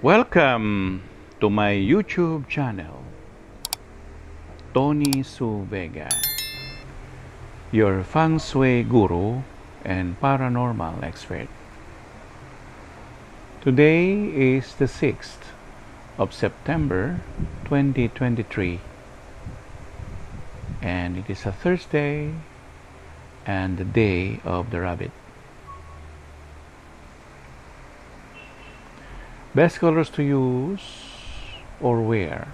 Welcome to my YouTube channel, Tony Su Vega, your feng shui guru and paranormal expert. Today is the 6th of September 2023, and it is a Thursday and the day of the rabbit. Best colors to use or wear: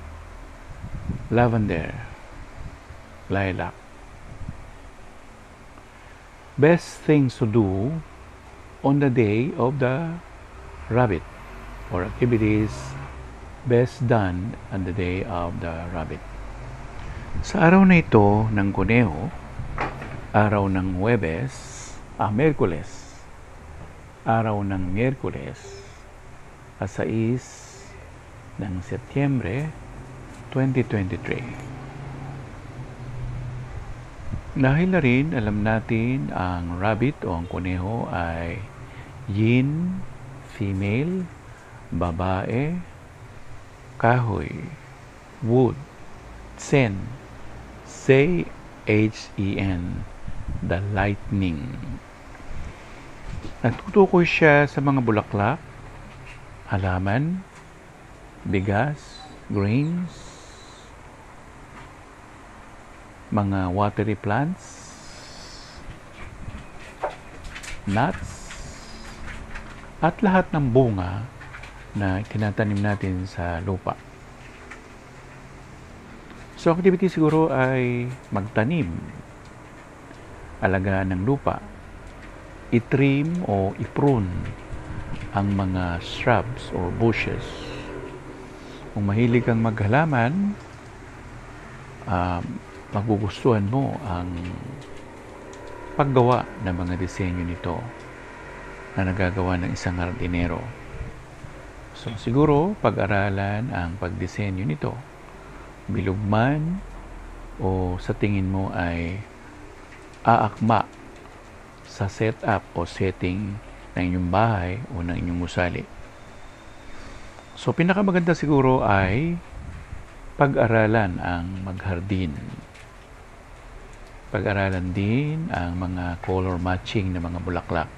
lavender, lilac. Best things to do on the day of the rabbit, or activities best done on the day of the rabbit. Sa araw na ito ng kuneho, araw ng Miyerkules, araw ng Miyerkules, 6 ng Setyembre 2023. Dahil na rin alam natin ang rabbit o ang kuneho ay yin, female, babae, kahoy, wood, sen, H-E-N, the lightning. Nagtutukoy siya sa mga bulaklak, halaman, bigas, grains, mga watery plants, nuts, at lahat ng bunga na tinatanim natin sa lupa. So, activity siguro ay magtanim, alagaan ng lupa, itrim o iprune ang mga shrubs or bushes. Kung mahilig kang maghalaman, magugustuhan mo ang paggawa ng mga disenyo nito na nagagawa ng isang hardinero. So siguro pag-aralan ang pagdisenyo nito, bilog man o sa tingin mo ay aakma sa setup o setting ng inyong bahay o ng inyong gusali. So, pinakamaganda siguro ay pag-aralan ang maghardin. Pag-aralan din ang mga color matching ng mga bulaklak.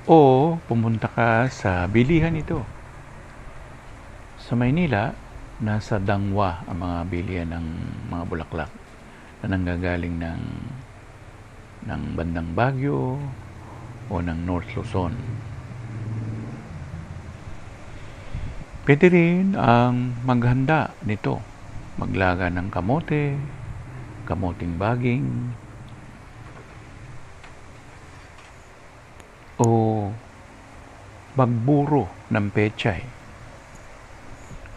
O, pumunta ka sa bilihan ito. Sa Maynila, nasa Dangwa ang mga bilihan ng mga bulaklak na nanggagaling ng bandang Baguio o ng North Luzon. Pwede rin ang maghanda nito, maglaga ng kamote, kamoting baging, o magburo ng pechay.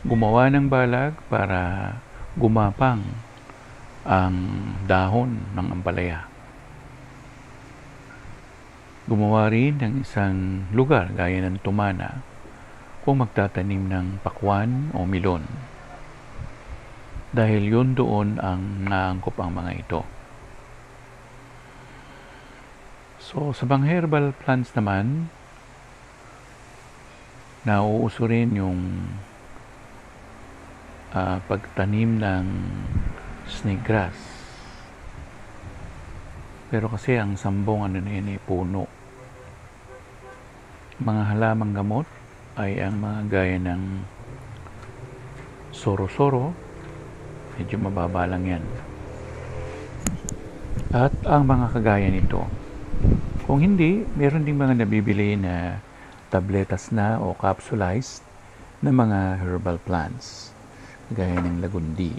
Gumawa ng balag para gumapang ang dahon ng ampalaya. Gumawa rin ng isang lugar gaya ng tumana kung magtatanim ng pakwan o milon. Dahil yun doon ang naangkop ang mga ito. So, sa mga herbal plants naman, nauuso rin yung pagtanim ng snake grass. Pero kasi ang sambong na yun ay puno. Mga halamang gamot ay ang mga gaya ng soro-soro, medyo mababa lang yan. At ang mga kagaya nito. Kung hindi, meron ding mga nabibili na tabletas na o capsulized na mga herbal plants, gaya ng lagundi,